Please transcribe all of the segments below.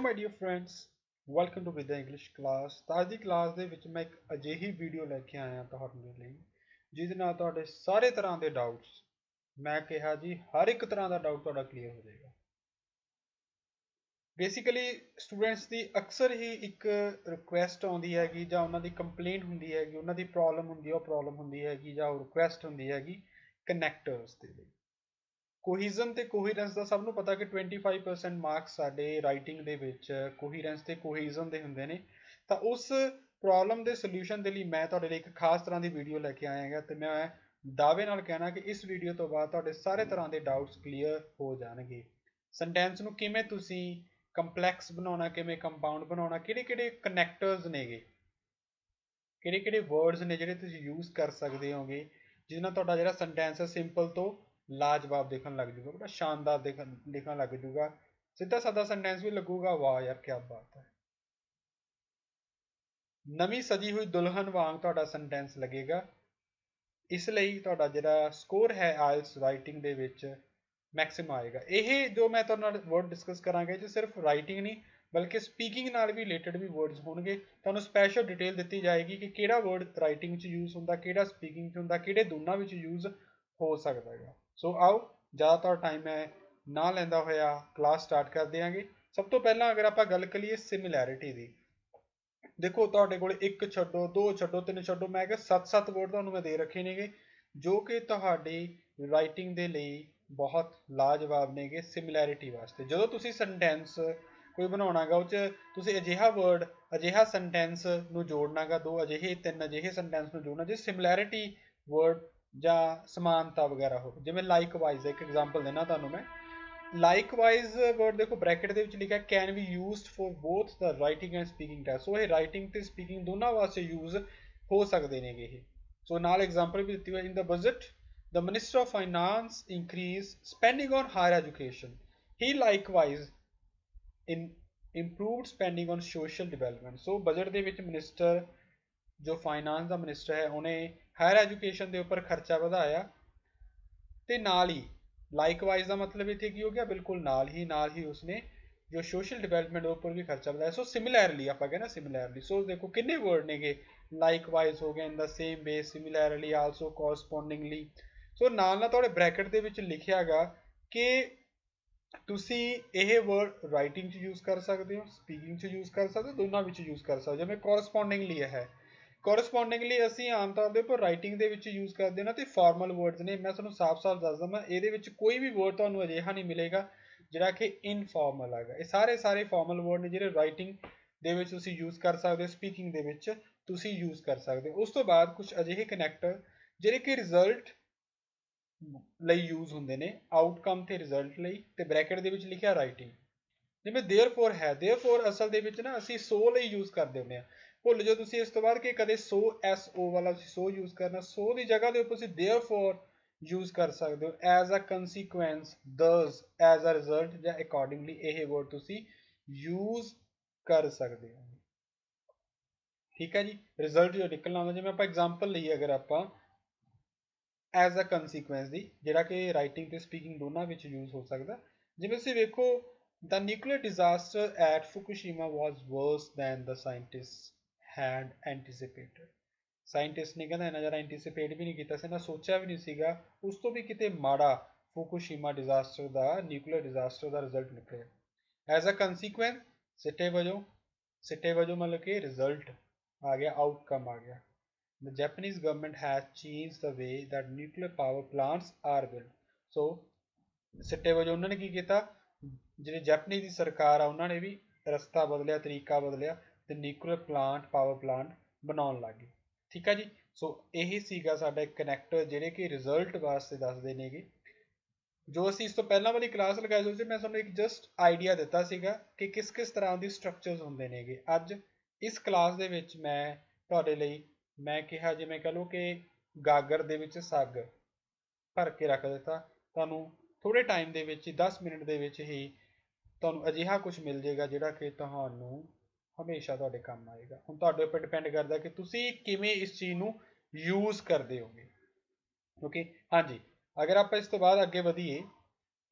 My dear friends, welcome to with English class. ਤਾਂ ਅੱਜ ਦੀ class ਦੇ ਵਿੱਚ ਮੈਂ ਇੱਕ ਅਜਿਹੀ ਵੀਡੀਓ ਲੈ ਕੇ ਆਇਆ ਤੁਹਾਡੇ ਲਈ ਜਿਹਦੇ ਨਾਲ ਤੁਹਾਡੇ ਸਾਰੇ ਤਰ੍ਹਾਂ ਦੇ ਡਾਊਟਸ, ਮੈਂ ਕਿਹਾ ਜੀ ਹਰ ਇੱਕ ਤਰ੍ਹਾਂ ਦਾ ਡਾਊਟ ਤੁਹਾਡਾ ਕਲੀਅਰ ਹੋ ਜਾਏਗਾ। ਬੇਸਿਕਲੀ ਸਟੂਡੈਂਟਸ ਦੀ ਅਕਸਰ ਹੀ ਇੱਕ ਰਿਕੁਐਸਟ ਆਉਂਦੀ ਹੈਗੀ ਜਾਂ ਉਹਨਾਂ ਦੀ ਕੰਪਲੇਂਟ ਹੁੰਦੀ ਹੈਗੀ, ਉਹਨਾਂ ਦੀ ਪ੍ਰੋਬਲਮ ਹੁੰਦੀ ਹੈ, ਉਹ ਪ੍ਰੋਬਲਮ ਹੁੰਦੀ ਹੈਗੀ ਜਾਂ ਉਹ ਰਿਕੁਐਸਟ ਹੁੰਦੀ ਹੈਗੀ ਕਨੈਕਟਰਸ ਦੇ ਲਈ। ਕੋਹੀਜ਼ਨ ਤੇ ਕੋਹੀਰੈਂਸ ਦਾ ਸਭ ਨੂੰ ਪਤਾ ਕਿ 25% ਮਾਰਕਸ ਸਾਡੇ ਰਾਈਟਿੰਗ ਦੇ ਵਿੱਚ ਕੋਹੀਰੈਂਸ ਤੇ ਕੋਹੀਜ਼ਨ ਦੇ ਹੁੰਦੇ ਨੇ। ਤਾਂ ਉਸ ਪ੍ਰੋਬਲਮ ਦੇ ਸੋਲੂਸ਼ਨ ਦੇ ਲਈ ਮੈਂ ਤੁਹਾਡੇ ਲਈ ਇੱਕ ਖਾਸ ਤਰ੍ਹਾਂ ਦੀ ਵੀਡੀਓ ਲੈ ਕੇ ਆਇਆ ਹੈਗਾ ਤੇ ਮੈਂ ਦਾਅਵੇ ਨਾਲ ਕਹਿਣਾ ਕਿ ਇਸ ਵੀਡੀਓ ਤੋਂ ਬਾਅਦ ਤੁਹਾਡੇ ਸਾਰੇ ਤਰ੍ਹਾਂ ਦੇ ਡਾਊਟਸ ਕਲੀਅਰ ਹੋ ਜਾਣਗੇ। ਸੈਂਟੈਂਸ ਨੂੰ ਕਿਵੇਂ ਤੁਸੀਂ ਕੰਪਲੈਕਸ ਬਣਾਉਣਾ, ਕਿਵੇਂ ਕੰਪਾਊਂਡ ਬਣਾਉਣਾ, ਕਿਹੜੇ ਕਿਹੜੇ ਕਨੈਕਟਰਸ ਨੇਗੇ, ਕਿਹੜੇ ਕਿਹੜੇ ਵਰਡਸ ਨੇ ਜਿਹੜੇ ਤੁਸੀਂ ਯੂਜ਼ ਕਰ ਸਕਦੇ ਹੋਗੇ ਜਿਹਦੇ ਨਾਲ ਤੁਹਾਡਾ ਜਿਹੜਾ ਸੈਂਟੈਂਸ ਹੈ ਸਿੰਪਲ ਤੋਂ ਲਾਜਵਾਬ ਦਿਖਣ ਲੱਗ ਜੂਗਾ, ਬੜਾ ਸ਼ਾਨਦਾਰ ਦਿਖਣ ਲੱਗ ਜੂਗਾ। ਸਿੱਧਾ ਸਾਦਾ ਸੈਂਟੈਂਸ ਵੀ ਲੱਗੂਗਾ ਵਾਹ ਯਾਰ ਕੀ ਬਾਤ ਹੈ। ਨਵੀਂ ਸਜੀ ਹੋਈ ਦੁਲਹਨ ਵਾਂਗ ਤੁਹਾਡਾ ਸੈਂਟੈਂਸ ਲੱਗੇਗਾ। ਇਸ ਲਈ ਤੁਹਾਡਾ ਜਿਹੜਾ ਸਕੋਰ ਹੈ ਆਇਲਸ ਰਾਈਟਿੰਗ ਦੇ ਵਿੱਚ ਮੈਕਸਿਮਮ ਆਏਗਾ। ਇਹ ਜੋ ਮੈਂ ਤੁਹਾਡੇ ਨਾਲ ਵਰਡ ਡਿਸਕਸ ਕਰਾਂਗਾ ਇਹ ਸਿਰਫ ਰਾਈਟਿੰਗ ਨਹੀਂ ਬਲਕਿ ਸਪੀਕਿੰਗ ਨਾਲ ਵੀ ਰਿਲੇਟਡ ਵੀ ਵਰਡਸ ਹੋਣਗੇ। ਤੁਹਾਨੂੰ ਸਪੈਸ਼ਲ ਡਿਟੇਲ ਦਿੱਤੀ ਜਾਏਗੀ ਕਿ ਕਿਹੜਾ ਵਰਡ ਰਾਈਟਿੰਗ 'ਚ ਯੂਜ਼ ਹੁੰਦਾ, ਕਿਹੜਾ ਸਪੀਕਿੰਗ 'ਚ ਹੁੰਦਾ, ਕਿਹੜੇ ਦੋਨਾਂ ਵਿੱਚ ਯੂਜ਼ ਹੋ ਸਕਦਾ ਹੈਗਾ। ਸੋ ਆਓ ਜ਼ਿਆਦਾਤਰ ਟਾਈਮ ਮੈਂ ਨਾ ਲੈਂਦਾ ਹੋਇਆ ਕਲਾਸ ਸਟਾਰਟ ਕਰ ਦਿਆਂਗੇ। ਸਭ ਤੋਂ ਪਹਿਲਾਂ ਅਗਰ ਆਪਾਂ ਗੱਲ ਕਰੀਏ ਸਿਮਿਲੈਰਿਟੀ ਦੀ, ਦੇਖੋ ਤੁਹਾਡੇ ਕੋਲ ਇੱਕ ਛੱਡੋ, ਦੋ ਛੱਡੋ, ਤਿੰਨ ਛੱਡੋ, ਮੈਂ ਕਿਹਾ 7 ਵਰਡ ਤੁਹਾਨੂੰ ਮੈਂ ਦੇ ਰੱਖੇ ਨੇਗੇ ਜੋ ਕਿ ਤੁਹਾਡੀ ਰਾਈਟਿੰਗ ਦੇ ਲਈ ਬਹੁਤ ਲਾਜਵਾਬ ਨੇਗੇ ਸਿਮਿਲੈਰਿਟੀ ਵਾਸਤੇ। ਜਦੋਂ ਤੁਸੀਂ ਸੈਂਟੈਂਸ ਕੋਈ ਬਣਾਉਣਾਗਾ ਉਹ 'ਚ ਤੁਸੀਂ ਅਜਿਹਾ ਵਰਡ, ਅਜਿਹਾ ਸੈਂਟੈਂਸ ਨੂੰ ਜੋੜਨਾਗਾ, ਦੋ ਅਜਿਹੇ ਤਿੰਨ ਅਜਿਹੇ ਸੈਂਟੈਂਸ ਨੂੰ ਜੋੜਨਾ ਜੇ ਸਿਮਿਲੈਰਿਟੀ ਵਰਡ ਜਾਂ ਸਮਾਨਤਾ ਵਗੈਰਾ ਹੋਵੇ। ਜਿਵੇਂ ਲਾਈਕ ਵਾਈਜ਼ ਇੱਕ ਐਗਜ਼ਾਮਪਲ ਦੇਣਾ ਤੁਹਾਨੂੰ ਮੈਂ। ਲਾਈਕ ਵਾਈਜ਼ ਵਰਡ ਦੇਖੋ ਬ੍ਰੈਕਟ ਦੇ ਵਿੱਚ ਲਿਖਿਆ can be used for both the writing and speaking test. So ਇਹ ਰਾਈਟਿੰਗ ਤੇ ਸਪੀਕਿੰਗ ਦੋਨਾਂ ਵਾਸਤੇ ਯੂਜ਼ ਹੋ ਸਕਦੇ ਨੇਗੇ ਇਹ। ਸੋ ਨਾਲ ਐਗਜ਼ਾਮਪਲ ਵੀ ਦਿੱਤੀ ਹੋਈ ਇਨ ਦਾ budget the Minister of Finance increased spending on higher education. He likewise improved spending on social development. So budget ਦੇ ਵਿੱਚ ਮਿਨਿਸਟਰ ਜੋ ਫਾਈਨਾਂਸ ਦਾ ਮਿਨਿਸਟਰ ਹੈ ਉਹਨੇ ਹਾਇਰ ਐਜੂਕੇਸ਼ਨ ਦੇ ਉੱਪਰ ਖਰਚਾ ਵਧਾਇਆ ਤੇ ਨਾਲ ਹੀ ਲਾਈਕਵਾਈਜ਼ ਦਾ ਮਤਲਬ ਇੱਥੇ ਕੀ ਹੋ ਗਿਆ, ਬਿਲਕੁਲ ਨਾਲ ਹੀ ਉਸਨੇ ਜੋ ਸੋਸ਼ਲ ਡਿਵੈਲਪਮੈਂਟ ਦੇ ਉੱਪਰ ਵੀ ਖਰਚਾ ਵਧਾਇਆ। ਸੋ ਸਿਮਿਲਰਲੀ ਆਪਾਂ ਕਹਿੰਦੇ ਸਿਮਿਲਰਲੀ। ਸੋ ਦੇਖੋ ਕਿੰਨੇ ਵਰਡ ਨੇਗੇ, ਲਾਈਕਵਾਈਜ਼ ਹੋ ਗਿਆ, ਇਨ ਦਾ ਸੇਮ ਵੇ, ਸਿਮਿਲਰਲੀ, ਆਲਸੋ, ਕੋਰਸਪੋਂਡਿੰਗਲੀ। ਸੋ ਨਾਲ ਤੁਹਾਡੇ ਬ੍ਰੈਕਟ ਦੇ ਵਿੱਚ ਲਿਖਿਆ ਗਾ ਕਿ ਤੁਸੀਂ ਇਹ ਵਰਡ ਰਾਈਟਿੰਗ 'ਚ ਯੂਜ਼ ਕਰ ਸਕਦੇ ਹੋ, ਸਪੀਕਿੰਗ 'ਚ ਯੂਜ਼ ਕਰ ਸਕਦੇ ਹੋ, ਦੋਨਾਂ ਵਿੱਚ ਯੂਜ਼ ਕਰ ਸਕਦੇ ਹੋ। ਜਿਵੇਂ ਕੋਰਸਪੋਂਡਿੰਗਲੀ ਹੈ, ਕੋਰਸਪੋਂਡਿੰਗਲੀ ਅਸੀਂ ਆਮ ਤੌਰ ਦੇ ਉੱਪਰ ਰਾਈਟਿੰਗ ਦੇ ਵਿੱਚ ਯੂਜ਼ ਕਰਦੇ ਨਾ ਤੇ ਫਾਰਮਲ ਵਰਡਸ ਨੇ। ਮੈਂ ਤੁਹਾਨੂੰ ਸਾਫ਼-ਸਾਫ਼ ਦੱਸ ਦਵਾਂ ਇਹਦੇ ਵਿੱਚ ਕੋਈ ਵੀ ਵਰਡ ਤੁਹਾਨੂੰ ਅਜਿਹਾ ਨਹੀਂ ਮਿਲੇਗਾ ਜਿਹੜਾ ਕਿ ਇਨਫਾਰਮਲ ਹੈਗਾ। ਇਹ ਸਾਰੇ ਫਾਰਮਲ ਵਰਡ ਨੇ ਜਿਹੜੇ ਰਾਈਟਿੰਗ ਦੇ ਵਿੱਚ ਤੁਸੀਂ ਯੂਜ਼ ਕਰ ਸਕਦੇ ਹੋ, ਸਪੀਕਿੰਗ ਦੇ ਵਿੱਚ ਤੁਸੀਂ ਯੂਜ਼ ਕਰ ਸਕਦੇ ਹੋ। ਉਸ ਤੋਂ ਬਾਅਦ ਕੁਝ ਅਜਿਹੇ ਕਨੈਕਟਰ ਜਿਹੜੇ ਕਿ ਰਿਜ਼ਲਟ ਲਈ ਯੂਜ਼ ਹੁੰਦੇ ਨੇ, ਆਊਟਕਮ ਤੇ ਰਿਜ਼ਲਟ ਲਈ, ਤੇ ਬ੍ਰੈਕਟ ਦੇ ਵਿੱਚ ਲਿਖਿਆ ਰਾਈਟਿੰਗ। ਜਿਵੇਂ ਦੇਅਰਫੋਰ ਹੈ, ਦੇਅਰਫੋਰ ਅਸਲ ਦੇ ਵਿੱਚ ਨਾ ਅਸੀਂ ਸੋ ਲਈ ਯੂਜ਼ ਕਰਦੇ ਹੁੰਦੇ ਹਾਂ। ਭੁੱਲ ਜਾਓ ਤੁਸੀਂ ਇਸ ਤੋਂ ਬਾਅਦ ਕਿ ਕਦੇ ਸੋ SO ਵਾਲਾ ਤੁਸੀਂ ਸੋ ਯੂਜ਼ ਕਰਨਾ। ਸੋ ਦੀ ਜਗ੍ਹਾ ਦੇ ਉੱਪਰ ਤੁਸੀਂ ਦੇਅਰਫੋਰ ਯੂਜ਼ ਕਰ ਸਕਦੇ ਹੋ। ਐਜ਼ ਅ ਕੰਸੀਕੁਐਂਸ, ਦਸ, ਐਜ਼ ਅ ਰਿਜ਼ਲਟ ਜਾਂ ਅਕੋਰਡਿੰਗਲੀ ਇਹ ਵਰਡ ਤੁਸੀਂ ਯੂਜ਼ ਕਰ ਸਕਦੇ ਹੋ। ਠੀਕ ਹੈ ਜੀ। ਰਿਜ਼ਲਟ ਜੋ ਨਿਕਲਣਾ ਹੁੰਦਾ, ਜਿਵੇਂ ਆਪਾਂ ਐਗਜ਼ਾਮਪਲ ਲਈਏ ਅਗਰ ਆਪਾਂ ਐਜ਼ ਅ ਕੰਸੀਕੁਐਂਸ ਦੀ, ਜਿਹੜਾ ਕਿ ਰਾਈਟਿੰਗ ਤੇ ਸਪੀਕਿੰਗ ਦੋਨਾਂ ਵਿੱਚ ਯੂਜ਼ ਹੋ ਸਕਦਾ। ਜਿਵੇਂ ਤੁਸੀਂ ਵੇਖੋ the nuclear disaster at Fukushima was worse than the scientists had anticipated. Scientist ਨੇ ਕਹਿੰਦਾ ਇਹਨਾਂ ਜ਼ਿਆਦਾ ਐਂਟੀਸਿਪੇਟ ਵੀ ਨਹੀਂ ਕੀਤਾ ਸੀ, ਨਾ ਸੋਚਿਆ ਵੀ ਨਹੀਂ ਸੀਗਾ, ਉਸ ਤੋਂ ਵੀ ਕਿਤੇ ਮਾੜਾ ਫੁਕੂਸ਼ੀਮਾ ਡਿਜ਼ਾਸਟਰ ਦਾ, ਨਿਊਕਲੀਅਰ ਡਿਜ਼ਾਸਟਰ ਦਾ ਰਿਜ਼ਲਟ ਨਿਕਲਿਆ। ਐਜ਼ ਅ ਕੰਸੀਕੁਐਂਸ, ਸਿੱਟੇ ਵਜੋਂ ਮਤਲਬ ਕਿ ਰਿਜ਼ਲਟ ਆ ਗਿਆ, ਆਊਟਕਮ ਆ ਗਿਆ। The Japanese government has changed the way that nuclear power plants are built. So ਸਿੱਟੇ ਵਜੋਂ ਉਹਨਾਂ ਨੇ ਕੀ ਕੀਤਾ, ਜਿਹੜੇ ਜੈਪਨੀਜ਼ ਦੀ ਸਰਕਾਰ ਆ ਉਹਨਾਂ ਨੇ ਵੀ ਰਸਤਾ ਬਦਲਿਆ, ਤਰੀਕਾ ਬਦਲਿਆ ਤੇ ਨਿਊਕਲੀਅਰ ਪਾਵਰ ਪਲਾਂਟ ਬਣਾਉਣ ਲੱਗ ਗਏ। ਠੀਕ ਆ ਜੀ। ਸੋ ਇਹ ਸੀਗਾ ਸਾਡਾ ਇੱਕ ਕਨੈਕਟਰ ਜਿਹੜੇ ਕਿ ਰਿਜ਼ਲਟ ਵਾਸਤੇ ਦੱਸਦੇ ਨੇਗੇ। ਜੋ ਅਸੀਂ ਇਸ ਤੋਂ ਪਹਿਲਾਂ ਵਾਲੀ ਕਲਾਸ ਲਗਾਈ ਸੀ ਮੈਂ ਤੁਹਾਨੂੰ ਇੱਕ ਜਸਟ ਆਈਡੀਆ ਦਿੱਤਾ ਸੀਗਾ ਕਿ ਕਿਸ ਤਰ੍ਹਾਂ ਦੀ ਸਟਰਕਚਰਸ ਹੁੰਦੇ ਨੇਗੇ। ਅੱਜ ਇਸ ਕਲਾਸ ਦੇ ਵਿੱਚ ਮੈਂ ਤੁਹਾਡੇ ਲਈ ਮੈਂ ਕਿਹਾ ਜਿਵੇਂ ਕਹ ਲਓ ਕਿ ਗਾਗਰ ਦੇ ਵਿੱਚ ਸੱਗ ਭਰ ਕੇ ਰੱਖ ਦਿੱਤਾ। ਤੁਹਾਨੂੰ ਥੋੜੇ ਟਾਈਮ ਦੇ ਵਿੱਚ 10 ਮਿੰਟ ਦੇ ਵਿੱਚ ਹੀ ਤੁਹਾਨੂੰ ਅਜਿਹਾ ਕੁਝ ਮਿਲ ਜਾਏਗਾ ਜਿਹੜਾ ਕਿ ਤੁਹਾਨੂੰ ਹਮੇਸ਼ਾ ਤੁਹਾਡੇ ਕੰਮ ਆਏਗਾ। ਹੁਣ ਤੁਹਾਡੇ ਉੱਪਰ ਡਿਪੈਂਡ ਕਰਦਾ ਕਿ ਤੁਸੀਂ ਕਿਵੇਂ ਇਸ ਚੀਜ਼ ਨੂੰ ਯੂਜ਼ ਕਰਦੇ ਹੋਗੇ। ਓਕੇ ਹਾਂਜੀ। ਅਗਰ ਆਪਾਂ ਇਸ ਤੋਂ ਬਾਅਦ ਅੱਗੇ ਵਧੀਏ,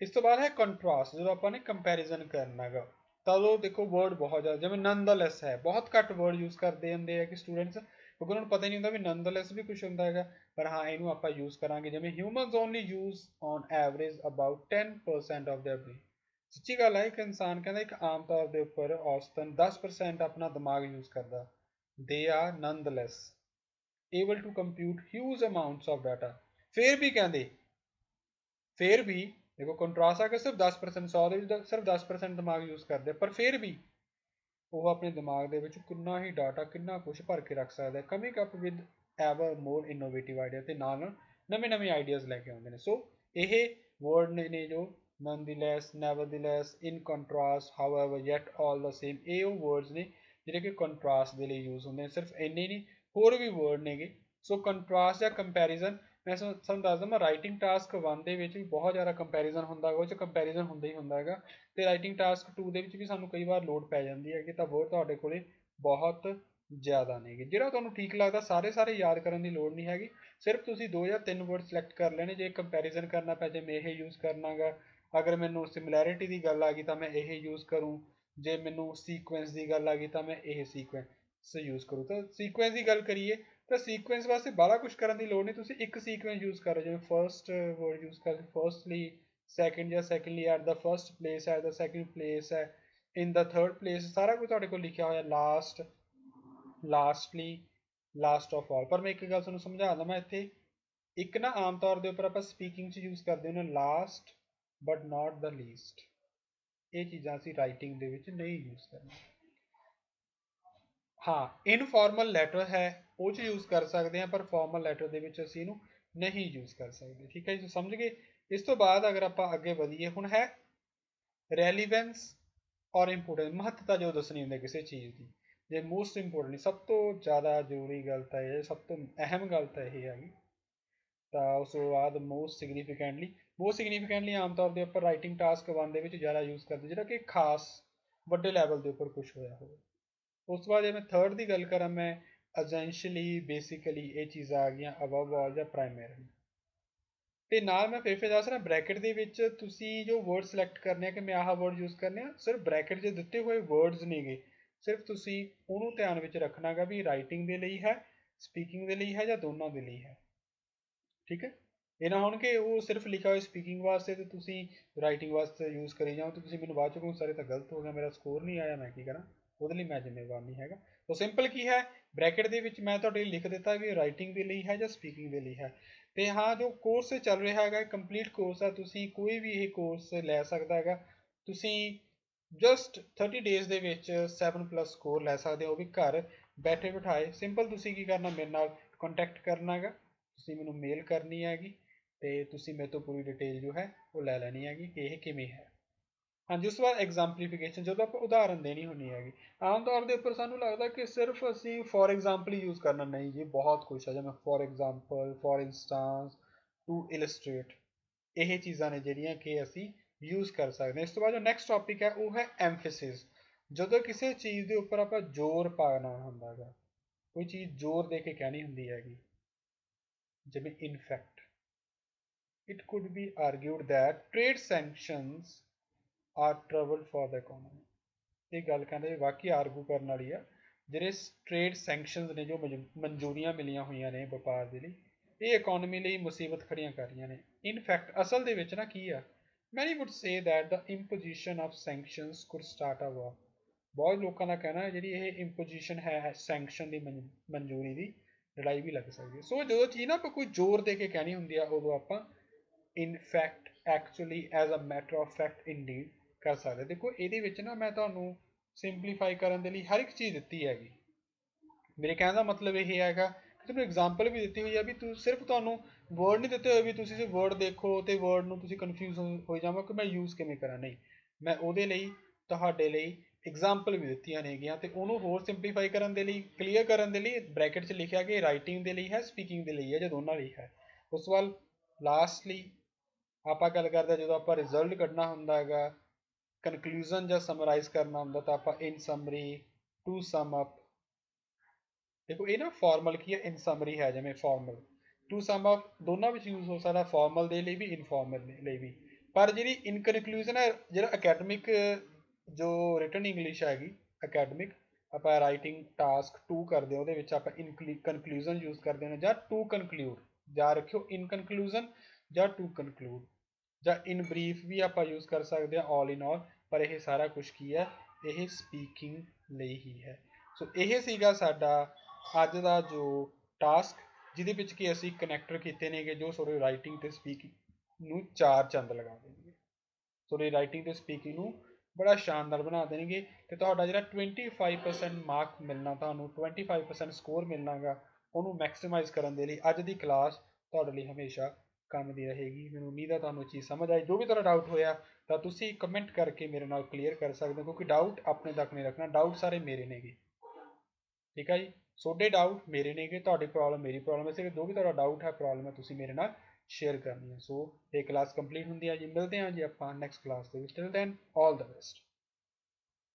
ਇਸ ਤੋਂ ਬਾਅਦ ਹੈ ਕੰਟਰਾਸਟ। ਜਦੋਂ ਆਪਾਂ ਨੇ ਕੰਪੈਰੀਜ਼ਨ ਕਰਨਾ ਹੈਗਾ, ਤਦੋਂ ਦੇਖੋ ਵਰਡ ਬਹੁਤ ਜ਼ਿਆਦਾ, ਜਿਵੇਂ ਨੰਨਦਲੈਸ ਹੈ, ਬਹੁਤ ਘੱਟ ਵਰਡ ਯੂਜ਼ ਕਰਦੇ ਹੁੰਦੇ ਆ ਕਿ ਸਟੂਡੈਂਟਸ, ਕਿਉਂਕਿ ਉਹਨਾਂ ਨੂੰ ਪਤਾ ਹੀ ਨਹੀਂ ਹੁੰਦਾ ਵੀ ਨੰਨਦਲੈਸ ਵੀ ਕੁਝ ਹੁੰਦਾ ਹੈਗਾ। ਪਰ ਹਾਂ ਇਹਨੂੰ ਆਪਾਂ ਯੂਜ਼ ਕਰਾਂਗੇ। ਜਿਵੇਂ humans only use on average about 10% of there brain. ਸੱਚੀ ਗੱਲ ਹੈ, ਇੱਕ ਇਨਸਾਨ ਕਹਿੰਦਾ ਇੱਕ ਆਮ ਤੌਰ ਦੇ ਉੱਪਰ ਔਸਤਨ 10% ਆਪਣਾ ਦਿਮਾਗ ਯੂਜ਼ ਕਰਦਾ। They are nonetheless able to compute huge amounts of data. ਫਿਰ ਵੀ ਕਹਿੰਦੇ, ਫਿਰ ਵੀ देखो कंट्रास्ट आ सिर्फ 10%, 100 ਦੇ ਵਿੱਚ ਸਿਰਫ 10% ਦਿਮਾਗ ਯੂਜ਼ ਕਰਦੇ, ਪਰ ਫਿਰ ਵੀ ਉਹ ਆਪਣੇ ਦਿਮਾਗ ਦੇ ਵਿੱਚ ਕਿੰਨਾ ਹੀ ਡਾਟਾ, ਕਿੰਨਾ ਕੁਝ ਭਰ ਕੇ ਰੱਖ ਸਕਦਾ ਹੈ, coming up with ever more innovative idea, ਤੇ ਨਾਲ ਨਾਲ ਨਵੇਂ ਨਵੇਂ ਆਈਡੀਆਜ਼ ਲੈ ਕੇ ਆਉਂਦੇ ਨੇ। ਸੋ ਇਹ ਵਰਡ ਨੇ ਜੋ nonetheless, nevertheless, in contrast, however, yet, all the same, ਇਹ ਉਹ ਵਰਡਸ ਨੇ ਜਿਹੜੇ ਕਿ ਕੰਟਰਾਸਟ ਦੇ ਲਈ ਯੂਜ਼ ਹੁੰਦੇ ਨੇ। ਸਿਰਫ ਇੰਨੇ ਨਹੀਂ, ਹੋਰ ਵੀ ਵਰਡ ਨੇਗੇ। ਸੋ ਕੰਟਰਾਸਟ ਜਾਂ ਕੰਪੈਰੀਜ਼ਨ, ਮੈਂ ਤੁਹਾਨੂੰ ਦੱਸਦਾ, ਮੈਂ ਰਾਈਟਿੰਗ ਟਾਸਕ 1 ਦੇ ਵਿੱਚ ਵੀ ਬਹੁਤ ਜ਼ਿਆਦਾ ਕੰਪੈਰੀਜ਼ਨ ਹੁੰਦਾ ਹੈਗਾ, ਉਹ 'ਚ ਕੰਪੈਰੀਜ਼ਨ ਹੁੰਦਾ ਹੀ ਹੁੰਦਾ ਹੈਗਾ, ਤੇ ਰਾਈਟਿੰਗ ਟਾਸਕ 2 ਦੇ ਵਿੱਚ ਵੀ ਸਾਨੂੰ ਕਈ ਵਾਰ ਲੋਡ ਪੈ ਜਾਂਦੀ ਹੈ ਕਿ ਤਾਂ ਵਰਡ ਤੁਹਾਡੇ ਕੋਲੇ ਬਹੁਤ ਜ਼ਿਆਦਾ ਨੇਗੇ। ਜਿਹੜਾ ਤੁਹਾਨੂੰ ਠੀਕ ਲੱਗਦਾ, ਸਾਰੇ ਯਾਦ ਕਰਨ ਦੀ ਲੋੜ ਨਹੀਂ ਹੈਗੀ, ਸਿਰਫ ਤੁਸੀਂ 2 ਜਾਂ 3 ਵਰਡ ਸਿਲੈਕਟ ਕਰ ਲੈਣੇ। ਜੇ ਕੰਪੈਰੀਜ਼ਨ ਕਰਨਾ ਪੈ ਜੇ ਮੈਂ ਇਹ ਯੂਜ਼ ਕਰਨਾਗਾ, ਅਗਰ ਮੈਨੂੰ ਸਿਮਿਲੈਰਿਟੀ ਦੀ ਗੱਲ ਆ ਗਈ ਤਾਂ ਮੈਂ ਇਹ ਯੂਜ਼ ਕਰੂੰ, ਜੇ ਮੈਨੂੰ ਸੀਕੁਐਂਸ ਦੀ ਗੱਲ ਆ ਗਈ ਤਾਂ ਮੈਂ ਇਹ ਸੀਕੁਐਂਸ ਯੂਜ਼ ਕरूँ। ਤਾਂ ਸੀਕੁਐਂਸ ਦੀ ਗੱਲ ਕਰੀਏ ਤਾਂ ਸੀਕੁਐਂਸ ਵਾਸਤੇ ਬਾਹਲਾ ਕੁਝ ਕਰਨ ਦੀ ਲੋੜ ਨਹੀਂ, ਤੁਸੀਂ ਇੱਕ ਸੀਕੁਐਂਸ ਯੂਜ਼ ਕਰੋ। ਜਿਵੇਂ ਫਰਸਟ ਵਰਡ ਯੂਜ਼ ਕਰ, ਫਰਸਟਲੀ, ਸੈਕਿੰਡ ਜਾਂ secondly, at the first place, at the second place ਹੈ, ਇਨ ਦਾ ਥਰਡ ਪਲੇਸ, ਸਾਰਾ ਕੁਝ ਤੁਹਾਡੇ ਕੋਲ ਲਿਖਿਆ ਹੋਇਆ। Last, lastly, last of all. ਪਰ ਮੈਂ ਇੱਕ ਗੱਲ ਤੁਹਾਨੂੰ ਸਮਝਾ ਦਵਾਂ ਇੱਥੇ, ਇੱਕ ਨਾ ਆਮ ਤੌਰ ਦੇ ਉੱਪਰ ਆਪਾਂ ਸਪੀਕਿੰਗ 'ਚ ਯੂਜ਼ ਕਰਦੇ ਹਾਂ last but not the least. ਇਹ ਚੀਜ਼ਾਂ ਅਸੀਂ ਰਾਈਟਿੰਗ ਦੇ ਵਿੱਚ ਨਹੀਂ ਯੂਜ਼ ਕਰਨੀਆਂ। ਹਾਂ, ਇਨਫੋਰਮਲ ਲੈਟਰ ਹੈ ਉਹ 'ਚ ਯੂਜ਼ ਕਰ ਸਕਦੇ ਹਾਂ, ਪਰ ਫਾਰਮਲ ਲੈਟਰ ਦੇ ਵਿੱਚ ਅਸੀਂ ਇਹਨੂੰ ਨਹੀਂ ਯੂਜ਼ ਕਰ ਸਕਦੇ। ਠੀਕ ਹੈ ਜੀ, ਸਮਝ ਗਏ। ਇਸ ਤੋਂ ਬਾਅਦ ਅਗਰ ਆਪਾਂ ਅੱਗੇ ਵਧੀਏ, ਹੁਣ ਹੈ ਰੈਲੀਵੈਂਸ ਔਰ ਇੰਪੋਰਟੈਂਸ, ਮਹੱਤਤਾ ਜੋ ਦੱਸਣੀ ਹੁੰਦੀ ਕਿਸੇ ਚੀਜ਼ ਦੀ। ਜੇ ਮੋਸਟ ਇੰਪੋਰਟੈਂਟ, ਸਭ ਤੋਂ ਜ਼ਿਆਦਾ ਜ਼ਰੂਰੀ ਗੱਲ ਤਾਂ ਇਹ, ਸਭ ਤੋਂ ਅਹਿਮ ਗੱਲ ਤਾਂ ਇਹ ਹੈਗੀ। ਤਾਂ ਉਸ ਤੋਂ ਬਾਅਦ ਮੋਸਟ ਸਿਗਨੀਫਿਕੈਂਟਲੀ ਆਮ ਤੌਰ ਦੇ ਉੱਪਰ ਰਾਈਟਿੰਗ ਟਾਸਕ 1 ਦੇ ਵਿੱਚ ਜ਼ਿਆਦਾ ਯੂਜ਼ ਕਰਦੇ, ਜਿਹੜਾ ਕਿ ਖਾਸ ਵੱਡੇ ਲੈਵਲ ਦੇ ਉੱਪਰ ਕੁਝ ਹੋਇਆ ਹੋਵੇ। ਉਸ ਤੋਂ ਬਾਅਦ ਜੇ ਮੈਂ ਥਰਡ ਦੀ ਗੱਲ ਕਰਾਂ, ਮੈਂ ਅਸੈਂਸ਼ਲੀ, ਬੇਸਿਕਲੀ, ਇਹ ਚੀਜ਼ਾਂ ਆ ਗਈਆਂ, ਅਬਵ ਆਲ ਜਾਂ ਪ੍ਰਾਇਮਰੀਲੀ। ਤੇ ਨਾਲ ਮੈਂ ਫਿਰ ਦੱਸ ਰਿਹਾ, ਬ੍ਰੈਕਟ ਦੇ ਵਿੱਚ ਤੁਸੀਂ ਜੋ ਵਰਡ ਸਿਲੈਕਟ ਕਰਨੇ ਆ ਕਿ ਮੈਂ ਆਹ ਵਰਡ ਯੂਜ਼ ਕਰਨੇ ਆ, ਸਿਰਫ ਬ੍ਰੈਕਟ 'ਚ ਦਿੱਤੇ ਹੋਏ ਵਰਡਸ ਨੇਗੇ, ਸਿਰਫ ਤੁਸੀਂ ਉਹਨੂੰ ਧਿਆਨ ਵਿੱਚ ਰੱਖਣਾਗਾ ਵੀ ਰਾਈਟਿੰਗ ਦੇ ਲਈ ਹੈ, ਸਪੀਕਿੰਗ ਦੇ ਲਈ ਹੈ, ਜਾਂ ਦੋਨਾਂ ਦੇ ਲਈ ਹੈ। ਠੀਕ ਹੈ, ਇਹ ਨਾ ਹੋਣ ਕਿ ਉਹ ਸਿਰਫ ਲਿਖਿਆ ਹੋਇਆ ਸਪੀਕਿੰਗ ਵਾਸਤੇ ਤੇ ਤੁਸੀਂ ਰਾਈਟਿੰਗ ਵਾਸਤੇ ਯੂਜ਼ ਕਰੀ ਜਾਓ, ਤੇ ਤੁਸੀਂ ਮੈਨੂੰ ਬਾਅਦ ਚੋਂ ਕਹੋ ਸਾਰੇ ਤਾਂ ਗਲਤ ਹੋ ਗਿਆ, ਮੇਰਾ ਸਕੋਰ ਨਹੀਂ ਆਇਆ, ਮੈਂ ਕੀ ਕਰਾਂ, ਉਹਦੇ ਲਈ ਮੈਂ ਜ਼ਿੰਮੇਵਾਰ ਨਹੀਂ ਹੈਗਾ। ਤਾਂ ਸਿੰਪਲ ਕੀ ਹੈ, ਬ੍ਰੈਕਟ ਦੇ ਵਿੱਚ ਮੈਂ ਤੁਹਾਡੇ ਲਈ ਲਿਖ ਦਿੱਤਾ ਵੀ ਰਾਈਟਿੰਗ ਦੇ ਲਈ ਹੈ ਜਾਂ ਸਪੀਕਿੰਗ ਦੇ ਲਈ ਹੈ। ਤੇ ਹਾਂ, ਜੋ ਕੋਰਸ ਚੱਲ ਰਿਹਾ ਹੈਗਾ, ਕੰਪਲੀਟ ਕੋਰਸ ਹੈ, ਤੁਸੀਂ ਕੋਈ ਵੀ ਇਹ ਕੋਰਸ ਲੈ ਸਕਦਾ ਹੈਗਾ। ਤੁਸੀਂ ਜਸਟ 30 ਡੇਜ਼ ਦੇ ਵਿੱਚ 7+ ਸਕੋਰ ਲੈ ਸਕਦੇ ਹੋ, ਉਹ ਵੀ ਘਰ ਬੈਠੇ ਬਿਠਾਏ। ਸਿੰਪਲ ਤੁਸੀਂ ਕੀ ਕਰਨਾ, ਮੇਰੇ ਨਾਲ ਕੰਟੈਕਟ ਕਰਨਾ ਹੈਗਾ, ਤੁਸੀਂ ਮੈਨੂੰ ਮੇਲ ਕਰਨੀ ਹੈਗੀ, ਤੇ ਤੁਸੀਂ ਮੇਰੇ ਤੋਂ ਪੂਰੀ ਡਿਟੇਲ ਜੋ ਹੈ ਉਹ ਲੈ ਲੈਣੀ ਹੈਗੀ ਕਿ ਇਹ ਕਿਵੇਂ ਹੈ। ਹਾਂਜੀ, ਉਸ ਤੋਂ ਬਾਅਦ ਐਗਜ਼ਾਮਪਲੀਫਿਕੇਸ਼ਨ, ਜਦੋਂ ਆਪਾਂ ਉਦਾਹਰਨ ਦੇਣੀ ਹੁੰਦੀ ਹੈਗੀ। ਆਮ ਤੌਰ ਦੇ ਉੱਪਰ ਸਾਨੂੰ ਲੱਗਦਾ ਕਿ ਸਿਰਫ ਅਸੀਂ ਫੋਰ ਐਗਜ਼ਾਮਪਲ ਹੀ ਯੂਜ਼ ਕਰਨਾ, ਨਹੀਂ ਜੀ, ਬਹੁਤ ਕੁਛ ਹੈ, ਜਿਵੇਂ ਫੋਰ ਐਗਜ਼ਾਮਪਲ, ਫੋਰ ਇੰਸਟਾਂਸ, ਟੂ ਇਲਸਟ੍ਰੇਟ, ਇਹ ਚੀਜ਼ਾਂ ਨੇ ਜਿਹੜੀਆਂ ਕਿ ਅਸੀਂ ਯੂਜ਼ ਕਰ ਸਕਦੇ ਹਾਂ। ਇਸ ਤੋਂ ਬਾਅਦ ਜੋ ਨੈਕਸਟ ਟੌਪਿਕ ਹੈ ਉਹ ਹੈ ਐਮਫੈਸਿਸ। ਜਦੋਂ ਕਿਸੇ ਚੀਜ਼ ਦੇ ਉੱਪਰ ਆਪਾਂ ਜ਼ੋਰ ਪਾਉਣਾ ਹੁੰਦਾ ਹੈਗਾ, ਕੋਈ ਚੀਜ਼ ਜ਼ੋਰ ਦੇ ਕੇ ਕਹਿਣੀ ਹੁੰਦੀ ਹੈਗੀ, ਜਿਵੇਂ in fact, it could be argued that trade sanctions are trouble for the economy। ਇਹ ਗੱਲ ਕਹਿੰਦੇ ਵਾਕਈ ਆਰਗੂ ਕਰਨ ਵਾਲੀ ਆ। ਜਿਹੜੇ ਟ੍ਰੇਡ ਸੈਂਕਸ਼ਨਸ ਨੇ, ਜੋ ਮਨਜ਼ੂਰੀਆਂ ਮਿਲੀਆਂ ਹੋਈਆਂ ਨੇ ਵਪਾਰ ਦੇ ਲਈ, ਇਹ ਇਕਨੋਮੀ ਲਈ ਮੁਸੀਬਤ ਖੜੀਆਂ ਕਰ ਰਹੀਆਂ ਨੇ। ਇਨਫੈਕਟ ਅਸਲ ਦੇ ਵਿੱਚ ਨਾ ਕੀ ਆ, many would say that the imposition of sanctions could start a war. ਬਹੁਤ ਲੋਕਾਂ ਦਾ ਕਹਿਣਾ ਹੈ ਜਿਹੜੀ ਇਹ ਇੰਪੋਜੀਸ਼ਨ ਹੈ ਸੈਂਕਸ਼ਨ ਦੀ ਮਨਜ਼ੂਰੀ ਦੀ, ਲੜਾਈ ਵੀ ਲੱਗ ਸਕਦੀ ਹੈ। ਸੋ ਜਦੋਂ ਚੀਜ਼ ਨਾ ਆਪਾਂ ਕੋਈ ਜ਼ੋਰ ਦੇ ਕੇ ਕਹਿਣੀ ਹੁੰਦੀ ਆ, ਉਦੋਂ ਆਪਾਂ in fact, actually, as a matter of fact, indeed ਕਰ ਸਕਦੇ। ਦੇਖੋ ਇਹਦੇ ਵਿੱਚ ਨਾ ਮੈਂ ਤੁਹਾਨੂੰ ਸਿੰਪਲੀਫਾਈ ਕਰਨ ਦੇ ਲਈ ਹਰ ਇੱਕ ਚੀਜ਼ ਦਿੱਤੀ ਹੈਗੀ। ਮੇਰੇ ਕਹਿਣ ਦਾ ਮਤਲਬ ਇਹ ਹੈਗਾ ਕਿ ਤੁਹਾਨੂੰ ਐਗਜ਼ਾਮਪਲ ਵੀ ਦਿੱਤੀ ਹੋਈ ਹੈ, ਵੀ ਸਿਰਫ ਤੁਹਾਨੂੰ ਵਰਡ ਨਹੀਂ ਦਿੱਤੇ ਹੋਏ ਵੀ ਤੁਸੀਂ ਸਿਰਫ ਵਰਡ ਦੇਖੋ ਤੇ ਵਰਡ ਨੂੰ ਤੁਸੀਂ ਕਨਫਿਊਜ਼ ਹੋ ਜਾਵੋ ਕਿ ਮੈਂ ਯੂਜ਼ ਕਿਵੇਂ ਕਰਾਂ। ਨਹੀਂ, ਮੈਂ ਉਹਦੇ ਲਈ ਤੁਹਾਡੇ ਲਈ ਐਗਜ਼ਾਮਪਲ ਵੀ ਦਿੱਤੀਆਂ ਨੇਗੀਆਂ, ਤੇ ਉਹਨੂੰ ਹੋਰ ਸਿੰਪਲੀਫਾਈ ਕਰਨ ਦੇ ਲਈ, ਕਲੀਅਰ ਕਰਨ ਦੇ ਲਈ ਬ੍ਰੈਕਟ 'ਚ ਲਿਖਿਆ ਕਿ ਰਾਈਟਿੰਗ ਦੇ ਲਈ ਹੈ, ਸਪੀਕਿੰਗ ਦੇ ਲਈ ਹੈ, ਜਾਂ ਦੋਨਾਂ ਲਈ ਹੈ। ਉਸ ਤੋਂ ਬਾਅਦ ਲਾਸਟਲੀ ਆਪਾਂ ਗੱਲ ਕਰਦੇ ਜਦੋਂ ਆਪਾਂ ਰਿਜ਼ਲਟ ਕੱਢਣਾ ਹੁੰਦਾ ਹੈਗਾ, ਕਨਕਲੂਜਨ ਜਾਂ ਸਮਰਾਈਜ਼ ਕਰਨਾ ਹੁੰਦਾ, ਤਾਂ ਆਪਾਂ ਇਨ ਸਮਰੀ, ਟੂ ਸਮ ਅਪ। ਦੇਖੋ ਇਹ ਨਾ ਫਾਰਮਲ ਕੀ ਹੈ, ਇਨ ਸਮਰੀ ਹੈ, ਜਿਵੇਂ ਫਾਰਮਲ, ਟੂ ਸਮ ਅਪ ਦੋਨਾਂ ਵਿੱਚ ਯੂਜ਼ ਹੋ ਸਕਦਾ, ਫਾਰਮਲ ਦੇ ਲਈ ਵੀ, ਇਨਫਾਰਮਲ ਲਈ ਵੀ। ਪਰ ਜਿਹੜੀ ਇਨ ਕਨਕਲੂਜਨ ਹੈ, ਜਿਹੜਾ ਅਕੈਡਮਿਕ ਜੋ ਰਿਟਨ ਇੰਗਲਿਸ਼ ਹੈਗੀ ਅਕੈਡਮਿਕ, ਆਪਾਂ ਰਾਈਟਿੰਗ ਟਾਸਕ 2 ਕਰਦੇ ਹਾਂ, ਉਹਦੇ ਵਿੱਚ ਆਪਾਂ ਕਨਕਲੂਜਨ ਯੂਜ਼ ਕਰਦੇ ਹਾਂ, ਜਾਂ ਟੂ ਕਨਕਲੂਡ, ਜਾਂ ਰੱਖਿਓ ਇਨ ਕਨਕਲੂਜਨ ਜਾਂ ਟੂ ਕਨਕਲੂਡ, ਜਾਂ ਇਨ ਬਰੀਫ ਵੀ ਆਪਾਂ ਯੂਜ਼ ਕਰ ਸਕਦੇ ਹਾਂ, ਆਲ ਇਨ ਆਲ। ਪਰ ਇਹ ਸਾਰਾ ਕੁਝ ਕੀ ਹੈ, ਇਹ ਸਪੀਕਿੰਗ ਲਈ ਹੀ ਹੈ। ਸੋ ਇਹ ਸੀਗਾ ਸਾਡਾ ਅੱਜ ਦਾ ਜੋ ਟਾਸਕ, ਜਿਹਦੇ ਵਿੱਚ ਕਿ ਅਸੀਂ ਕਨੈਕਟਰ ਕੀਤੇ ਨੇਗੇ ਜੋ ਤੁਹਾਡੇ ਰਾਈਟਿੰਗ ਤੇ ਸਪੀਕਿੰਗ ਨੂੰ 4 ਚੰਦ ਲਗਾ ਦੇਣਗੇ, ਤੁਹਾਡੀ ਰਾਈਟਿੰਗ ਤੇ ਸਪੀਕਿੰਗ ਨੂੰ ਬੜਾ ਸ਼ਾਨਦਾਰ ਬਣਾ ਦੇਣਗੇ। ਤੇ ਤੁਹਾਡਾ ਜਿਹੜਾ 25% ਮਾਰਕ ਮਿਲਣਾ, ਤੁਹਾਨੂੰ 25% ਸਕੋਰ ਮਿਲਣਾਗਾ, ਉਹਨੂੰ ਮੈਕਸਿਮਾਈਜ਼ ਕਰਨ ਦੇ ਲਈ ਅੱਜ ਦੀ ਕਲਾਸ ਤੁਹਾਡੇ ਲਈ ਹਮੇਸ਼ਾ ਕੰਮ ਦੀ ਰਹੇਗੀ। ਮੈਨੂੰ ਉਮੀਦ ਹੈ ਤੁਹਾਨੂੰ ਇਹ ਚੀਜ਼ ਸਮਝ ਆਈ। ਜੋ ਵੀ ਤੁਹਾਡਾ ਡਾਊਟ ਹੋਇਆ ਤਾਂ ਤੁਸੀਂ ਕਮੈਂਟ ਕਰਕੇ ਮੇਰੇ ਨਾਲ ਕਲੀਅਰ ਕਰ ਸਕਦੇ ਹੋ, ਕਿਉਂਕਿ ਡਾਊਟ ਆਪਣੇ ਤੱਕ ਨਹੀਂ ਰੱਖਣਾ, ਡਾਊਟ ਸਾਰੇ ਮੇਰੇ ਨੇਗੇ, ਠੀਕ ਹੈ ਜੀ। ਤੁਹਾਡੇ ਡਾਊਟ ਮੇਰੇ ਨੇਗੇ, ਤੁਹਾਡੀ ਪ੍ਰੋਬਲਮ ਮੇਰੀ ਪ੍ਰੋਬਲਮ ਹੈ, ਇਸ ਲਈ ਜੋ ਵੀ ਤੁਹਾਡਾ ਡਾਊਟ ਹੈ, ਪ੍ਰੋਬਲਮ ਹੈ, ਤੁਸੀਂ ਮੇਰੇ ਨਾਲ ਸ਼ੇਅਰ ਕਰਨੀ ਹੈ। ਸੋ ਇਹ ਕਲਾਸ ਕੰਪਲੀਟ ਹੁੰਦੀ ਹੈ ਜੀ, ਮਿਲਦੇ ਹਾਂ ਜੀ ਆਪਾਂ ਨੈਕਸਟ ਕਲਾਸ ਦੇ ਵਿੱਚ। Till then all the best.